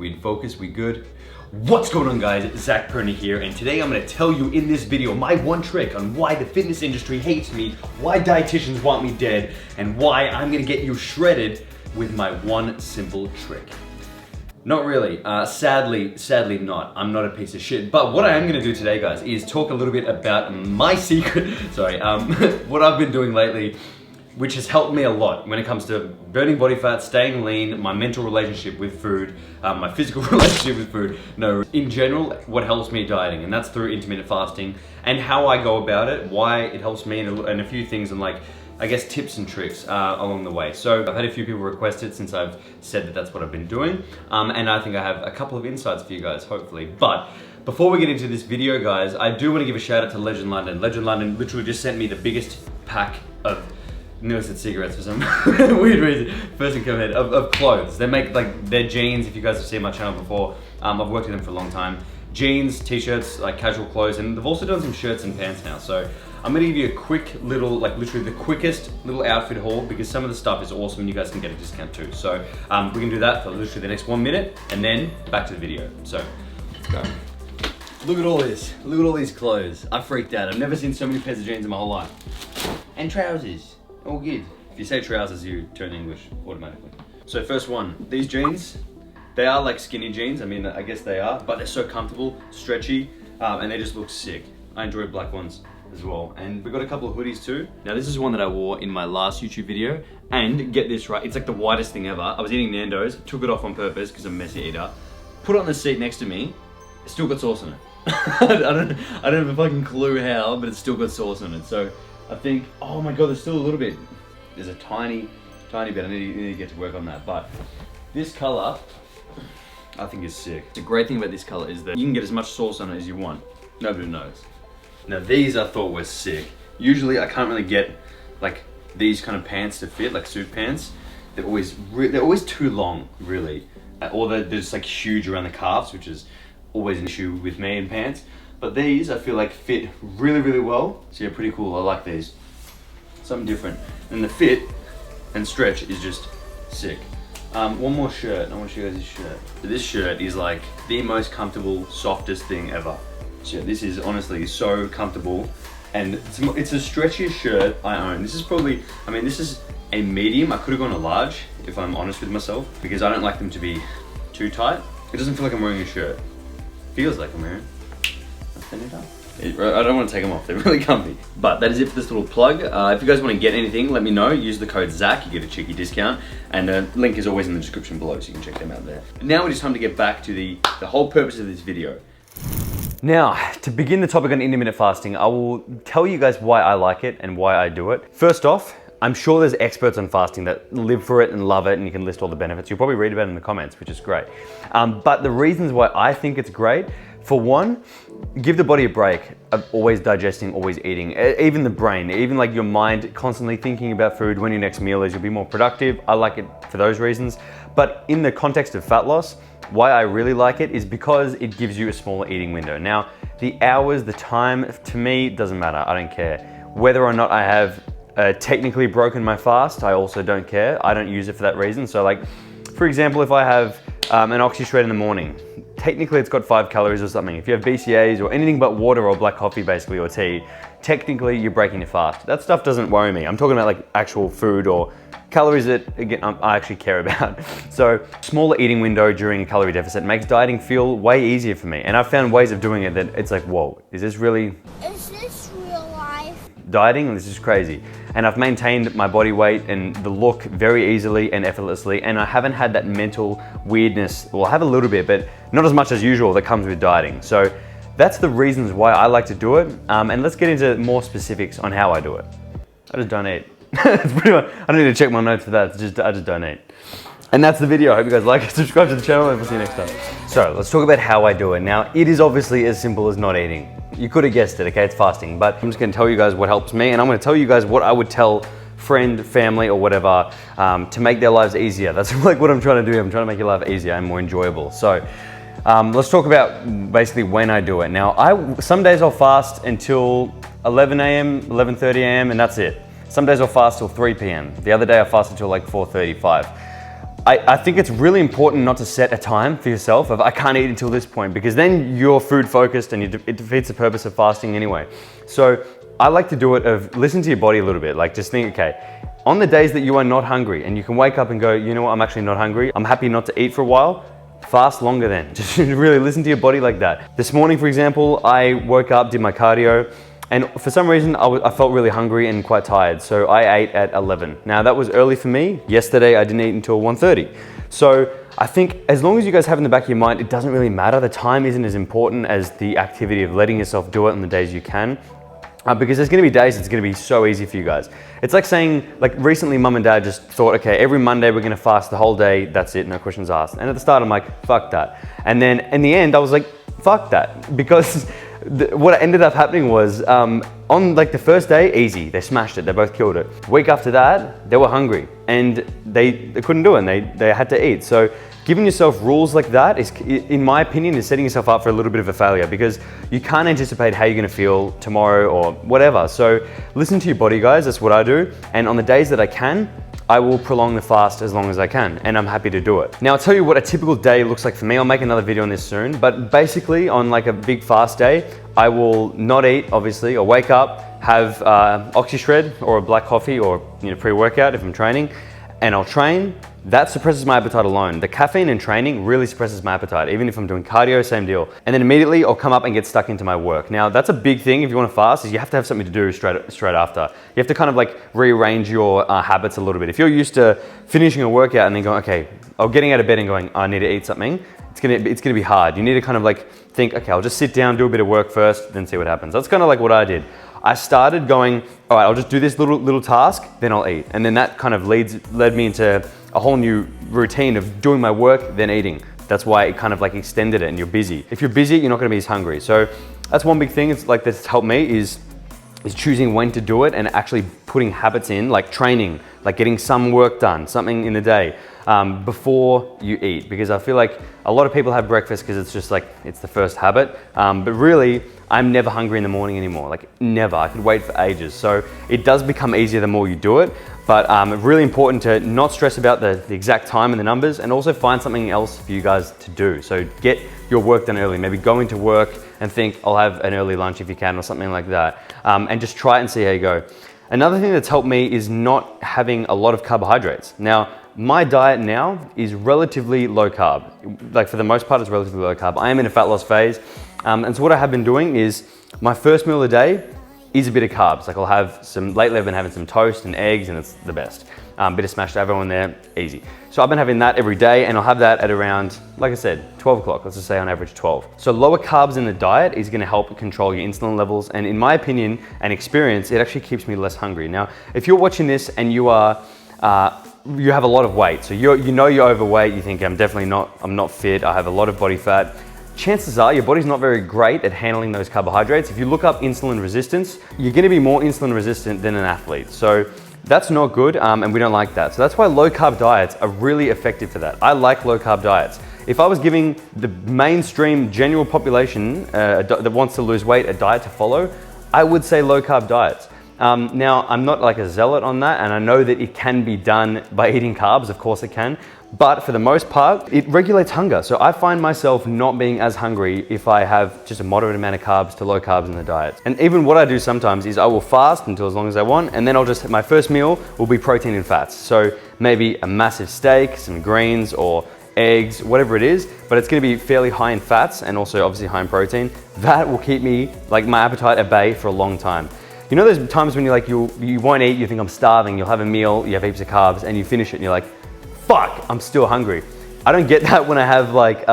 We in focus, we good. What's going on, guys? Zac Perna here, and today I'm gonna tell you in this video my one trick on why the fitness industry hates me, why dietitians want me dead, and why I'm gonna get you shredded with my one simple trick. Not really, sadly not. I'm not a piece of shit. But what I am gonna do today, guys, is talk a little bit about my secret, what I've been doing lately, which has helped me a lot when it comes to burning body fat, staying lean, my mental relationship with food, my physical relationship with food. No, in general, what helps me dieting, and that's through intermittent fasting, and how I go about it, why it helps me, and a few things, and like, I guess tips and tricks along the way. So I've had a few people request it since I've said that that's what I've been doing, and I think I have a couple of insights for you guys, hopefully. But before we get into this video, guys, I do want to give a shout out to Legend London. Legend London literally just sent me the biggest pack of, I said cigarettes for some weird reason, first thing come ahead, of clothes. They make like their jeans, if you guys have seen my channel before, I've worked with them for a long time. Jeans, t-shirts, like casual clothes, and they've also done some shirts and pants now. So I'm gonna give you a quick little, like literally the quickest little outfit haul, because some of the stuff is awesome and you guys can get a discount too. So we can do that for literally the next 1 minute, and then back to the video. So let's go. Look at all this, look at all these clothes. I freaked out. I've never seen so many pairs of jeans in my whole life. And trousers. All good. If you say trousers, you turn English automatically. So first one, these jeans, they are like skinny jeans. I mean, I guess they are, but they're so comfortable, stretchy, and they just look sick. I enjoy black ones as well. And we got a couple of hoodies too. Now this is one that I wore in my last YouTube video, and get this right, it's like the whitest thing ever. I was eating Nando's, took it off on purpose because I'm a messy eater, put it on the seat next to me, it still got sauce on it. I don't have a fucking clue how, but it's still got sauce on it. So I think, oh my God, there's still a little bit. There's a tiny bit. I need to get to work on that. But this color, I think is sick. The great thing about this color is that you can get as much sauce on it as you want. Nobody knows. Now these I thought were sick. Usually I can't really get like these kind of pants to fit, like suit pants. They're always too long, really. Or they're just like huge around the calves, which is always an issue with me in pants. But these I feel like fit really well. So yeah, pretty cool. I like these. Something different. And the fit and stretch is just sick. One more shirt. I want to show you guys this shirt. This shirt is like the most comfortable, softest thing ever. So yeah, this is honestly so comfortable, and it's the stretchiest shirt I own. This is probably, I mean, this is a medium. I could have gone a large if I'm honest with myself, because I don't like them to be too tight. It doesn't feel like I'm wearing a shirt. It feels like I'm wearing. I don't want to take them off, they're really comfy. But that is it for this little plug. If you guys want to get anything, let me know. Use the code ZAC, you get a cheeky discount. And the link is always in the description below, so you can check them out there. Now it is time to get back to the whole purpose of this video. Now, to begin the topic on intermittent fasting, I will tell you guys why I like it and why I do it. First off, I'm sure there's experts on fasting that live for it and love it, and you can list all the benefits. You'll probably read about it in the comments, which is great. But the reasons why I think it's great, for one, give the body a break of always digesting, always eating. Even the brain, even like your mind constantly thinking about food, when your next meal is, you'll be more productive. I like it for those reasons. But in the context of fat loss, why I really like it is because it gives you a smaller eating window. Now, the hours, the time, to me, doesn't matter. I don't care. Whether or not I have technically broken my fast, I also don't care. I don't use it for that reason. So like, for example, if I have an Oxy Shred in the morning, technically it's got 5 calories or something. If you have BCAAs or anything but water or black coffee basically, or tea, technically you're breaking your fast. That stuff doesn't worry me. I'm talking about like actual food or calories that, again, I actually care about. So smaller eating window during a calorie deficit makes dieting feel way easier for me. And I've found ways of doing it that it's like, whoa, is this really? Is this real life? Dieting, this is crazy. And I've maintained my body weight and the look very easily and effortlessly, and I haven't had that mental weirdness. Well, I have a little bit, but not as much as usual that comes with dieting. So that's the reasons why I like to do it. And let's get into more specifics on how I do it. I just don't eat. It's pretty much, I don't need to check my notes for that. I just don't eat. And that's the video. I hope you guys like it. Subscribe to the channel, and we'll see you next time. So let's talk about how I do it. Now, it is obviously as simple as not eating. You could have guessed it, okay? It's fasting. But I'm just gonna tell you guys what helps me, and I'm gonna tell you guys what I would tell friend, family, or whatever to make their lives easier. That's like what I'm trying to do. I'm trying to make your life easier and more enjoyable. So let's talk about basically when I do it. Now, some days I'll fast until 11 a.m., 11:30 a.m., and that's it. Some days I'll fast till 3 p.m. The other day I fasted till like 4:35. I think it's really important not to set a time for yourself of I can't eat until this point, because then you're food focused and it defeats the purpose of fasting anyway. So I like to do it of listen to your body a little bit, like just think, okay, on the days that you are not hungry and you can wake up and go, you know what, I'm actually not hungry, I'm happy not to eat for a while, fast longer then. Just really listen to your body like that. This morning, for example, I woke up, did my cardio, and for some reason, I felt really hungry and quite tired, so I ate at 11. Now that was early for me. Yesterday, I didn't eat until 1:30. So I think as long as you guys have in the back of your mind, it doesn't really matter. The time isn't as important as the activity of letting yourself do it on the days you can. Because there's gonna be days it's gonna be so easy for you guys. It's like saying, like recently mum and dad just thought, okay, every Monday we're gonna fast the whole day, that's it, no questions asked. And at the start I'm like, fuck that. And then in the end I was like, fuck that. Because what ended up happening was, on like the first day, easy, they smashed it, they both killed it. Week after that, they were hungry and they couldn't do it and they had to eat. So giving yourself rules like that is, in my opinion, is setting yourself up for a little bit of a failure, because you can't anticipate how you're gonna feel tomorrow or whatever. So listen to your body, guys, that's what I do. And on the days that I can, I will prolong the fast as long as I can, and I'm happy to do it. Now I'll tell you what a typical day looks like for me. I'll make another video on this soon, but basically on like a big fast day, I will not eat, obviously, or wake up, have OxyShred or a black coffee or pre-workout if I'm training, and I'll train. That suppresses my appetite alone. The caffeine in training really suppresses my appetite. Even if I'm doing cardio, same deal. And then immediately I'll come up and get stuck into my work. Now that's a big thing if you want to fast, is you have to have something to do straight after. You have to kind of like rearrange your habits a little bit. If you're used to finishing a workout and then going, okay, or getting out of bed and going, I need to eat something, it's gonna be hard. You need to kind of like think, okay, I'll just sit down, do a bit of work first, then see what happens. That's kind of like what I did. I started going, all right, I'll just do this little task, then I'll eat. And then that kind of led me into a whole new routine of doing my work, then eating. That's why it kind of like extended it, and you're busy. If you're busy, you're not gonna be as hungry. So that's one big thing. It's like that's helped me is choosing when to do it and actually putting habits in, like training, like getting some work done, something in the day before you eat. Because I feel like a lot of people have breakfast because it's just like, it's the first habit. But really, I'm never hungry in the morning anymore, like never. I could wait for ages. So it does become easier the more you do it. But really important to not stress about the exact time and the numbers, and also find something else for you guys to do. So get your work done early. Maybe go into work and think, I'll have an early lunch if you can, or something like that. And just try it and see how you go. Another thing that's helped me is not having a lot of carbohydrates. Now, my diet now is relatively low carb. Like for the most part, it's relatively low carb. I am in a fat loss phase. And so what I have been doing is my first meal of the day is a bit of carbs. Like I'll have lately I've been having some toast and eggs, and it's the best. Bit of smashed avocado in there, easy. So I've been having that every day, and I'll have that at around, like I said, 12 o'clock, let's just say on average 12. So lower carbs in the diet is gonna help control your insulin levels, and in my opinion and experience, it actually keeps me less hungry. Now, if you're watching this and you have a lot of weight, so you know you're overweight, you think I'm not fit, I have a lot of body fat, chances are your body's not very great at handling those carbohydrates. If you look up insulin resistance, you're gonna be more insulin resistant than an athlete. So that's not good, and we don't like that. So that's why low carb diets are really effective for that. I like low carb diets. If I was giving the mainstream general population that wants to lose weight a diet to follow, I would say low carb diets. Now, I'm not like a zealot on that, and I know that it can be done by eating carbs, of course it can, but for the most part, it regulates hunger. So I find myself not being as hungry if I have just a moderate amount of carbs to low carbs in the diet. And even what I do sometimes is I will fast until as long as I want, and then my first meal will be protein and fats. So maybe a massive steak, some greens, or eggs, whatever it is, but it's gonna be fairly high in fats and also obviously high in protein. That will keep me, like my appetite at bay for a long time. You know there's times when you're like, you won't eat, you think I'm starving, you'll have a meal, you have heaps of carbs, and you finish it and you're like, fuck, I'm still hungry. I don't get that when I have like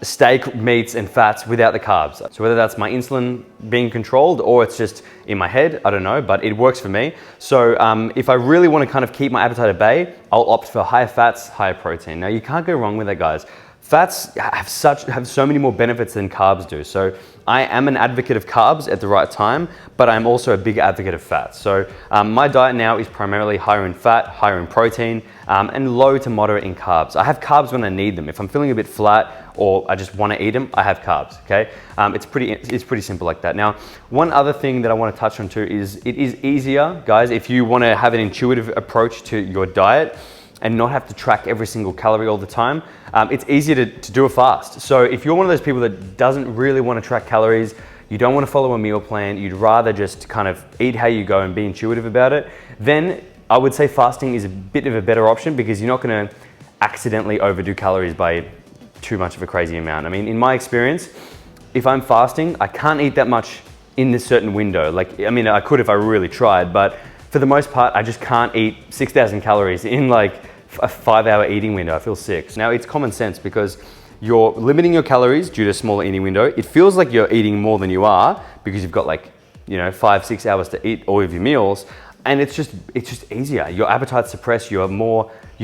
steak, meats, and fats without the carbs. So whether that's my insulin being controlled or it's just in my head, I don't know, but it works for me. So if I really want to kind of keep my appetite at bay, I'll opt for higher fats, higher protein. Now you can't go wrong with that, guys. Fats have so many more benefits than carbs do. So I am an advocate of carbs at the right time, but I'm also a big advocate of fats. So my diet now is primarily higher in fat, higher in protein, and low to moderate in carbs. I have carbs when I need them. If I'm feeling a bit flat or I just want to eat them, I have carbs, okay? It's pretty simple like that. Now, one other thing that I want to touch on too is it is easier, guys, if you want to have an intuitive approach to your diet, and not have to track every single calorie all the time, it's easier to do a fast. So if you're one of those people that doesn't really want to track calories, you don't want to follow a meal plan, you'd rather just kind of eat how you go and be intuitive about it, then I would say fasting is a bit of a better option because you're not going to accidentally overdo calories by too much of a crazy amount. I mean, in my experience, if I'm fasting, I can't eat that much in this certain window. Like, I mean, I could if I really tried, but for the most part, I just can't eat 6,000 calories in like a 5-hour eating window. I feel sick. Now, it's common sense because you're limiting your calories due to a smaller eating window. It feels like you're eating more than you are because you've got like, 5-6 hours to eat all of your meals. And it's just easier. Your appetite's suppressed, you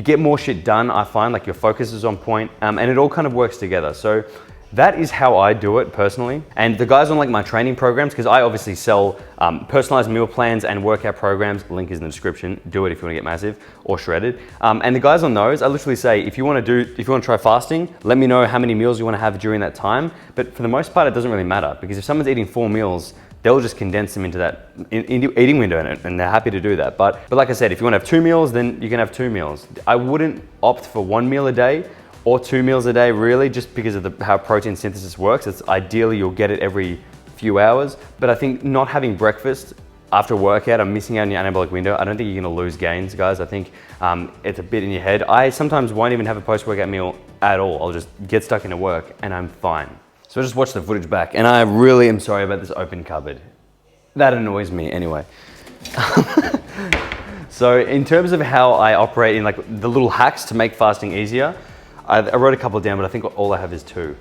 get more shit done, I find, like your focus is on point, and it all kind of works together. So that is how I do it personally. And the guys on like my training programs, because I obviously sell personalized meal plans and workout programs, link is in the description, do it if you want to get massive or shredded. And the guys on those, I literally say, if you want to try fasting, let me know how many meals you want to have during that time. But for the most part, it doesn't really matter because if someone's eating 4 meals, they'll just condense them into that eating window and they're happy to do that. But like I said, if you want to have 2 meals, then you can have 2 meals. I wouldn't opt for 1 meal a day or 2 meals a day really, just because of how protein synthesis works. It's ideally you'll get it every few hours. But I think not having breakfast after a workout and missing out on your anabolic window, I don't think you're gonna lose gains, guys. I think it's a bit in your head. I sometimes won't even have a post-workout meal at all. I'll just get stuck into work and I'm fine. So I just watched the footage back and I really am sorry about this open cupboard. That annoys me anyway. So in terms of how I operate in like the little hacks to make fasting easier, I wrote a couple down, but I think all I have is 2.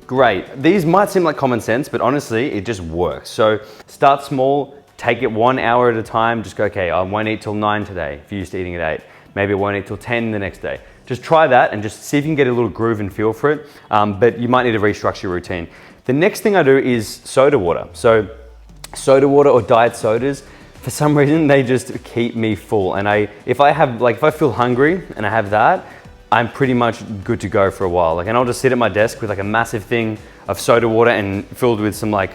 Great. These might seem like common sense, but honestly, it just works. So start small, take it 1 hour at a time. Just go, okay, I won't eat till 9 today if you're used to eating at 8. Maybe I won't eat till 10 the next day. Just try that and just see if you can get a little groove and feel for it, but you might need to restructure your routine. The next thing I do is soda water. So soda water or diet sodas, for some reason, they just keep me full. And if I feel hungry and I have that, I'm pretty much good to go for a while. Like, and I'll just sit at my desk with like a massive thing of soda water and filled with some like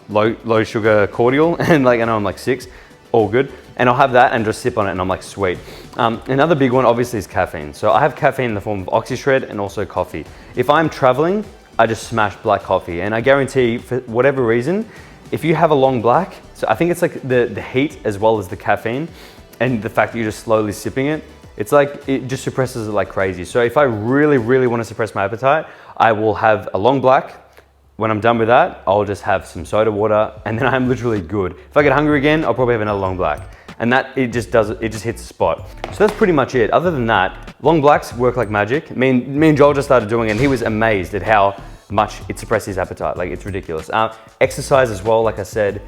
low sugar cordial, and like I know I'm like 6, all good. And I'll have that and just sip on it and I'm like, sweet. Another big one obviously is caffeine. So I have caffeine in the form of OxyShred and also coffee. If I'm traveling, I just smash black coffee. And I guarantee, for whatever reason, if you have a long black, so I think it's like the heat as well as the caffeine and the fact that you're just slowly sipping it, it's like, it just suppresses it like crazy. So if I really, really want to suppress my appetite, I will have a long black. When I'm done with that, I'll just have some soda water and then I'm literally good. If I get hungry again, I'll probably have another long black. And that, it just hits the spot. So that's pretty much it. Other than that, long blacks work like magic. Me and Joel just started doing it and he was amazed at how much it suppresses his appetite. Like, it's ridiculous. Exercise as well, like I said,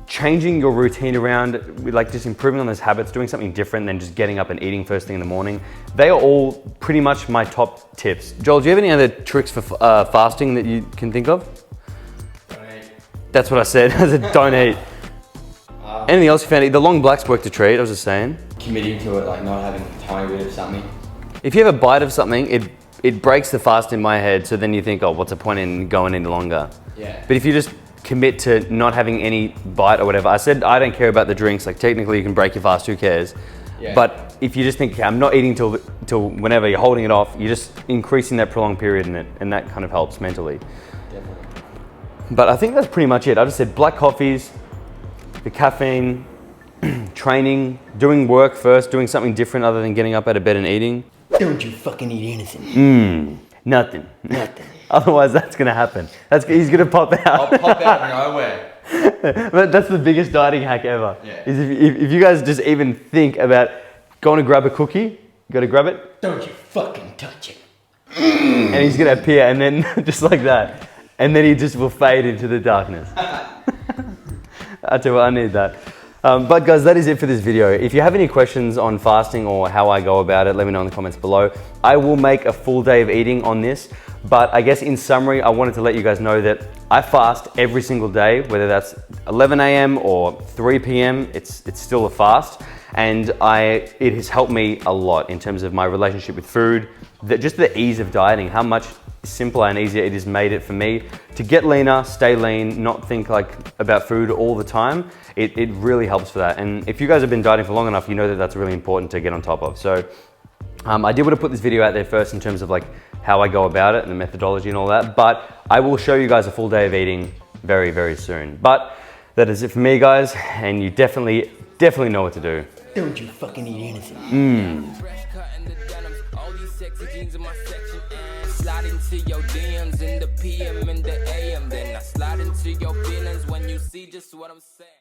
changing your routine around, like just improving on those habits, doing something different than just getting up and eating first thing in the morning. They are all pretty much my top tips. Joel, do you have any other tricks for fasting that you can think of? Don't eat. That's what I said. I said don't eat. Anything else you found? The long blacks worked a treat, I was just saying. Committing to it, like not having a tiny bit of something. If you have a bite of something, it breaks the fast in my head, so then you think, oh, what's the point in going any longer? Yeah. But if you just commit to not having any bite or whatever, I said I don't care about the drinks, like technically you can break your fast, who cares? Yeah. But if you just think, okay, I'm not eating till whenever you're holding it off, you're just increasing that prolonged period in it, and that kind of helps mentally. Definitely. But I think that's pretty much it. I just said black coffees, the caffeine, training, doing work first, doing something different other than getting up out of bed and eating. Don't you fucking eat anything. Nothing. Nothing. Otherwise that's gonna happen. He's gonna pop out. I'll pop out of nowhere. But that's the biggest dieting hack ever. Yeah. Is if you guys just even think about going to grab a cookie, you gotta grab it. Don't you fucking touch it. And he's gonna appear and then just like that. And then he just will fade into the darkness. I tell you what, I need that. But guys, that is it for this video. If you have any questions on fasting or how I go about it, let me know in the comments below. I will make a full day of eating on this, but I guess in summary, I wanted to let you guys know that I fast every single day, whether that's 11 a.m. or 3 p.m., it's still a fast. And it has helped me a lot in terms of my relationship with food, just the ease of dieting, how much simpler and easier it has made it for me to get leaner, stay lean, not think about food all the time. It really helps for that. And if you guys have been dieting for long enough, you know that that's really important to get on top of. So I did want to put this video out there first in terms of like how I go about it and the methodology and all that, but I will show you guys a full day of eating very, very soon. But that is it for me, guys, and you definitely know what to do. Don't you fucking eat anything. Slide into your DMs in the PM and the AM. Then I slide into your feelings when you see just what I'm saying.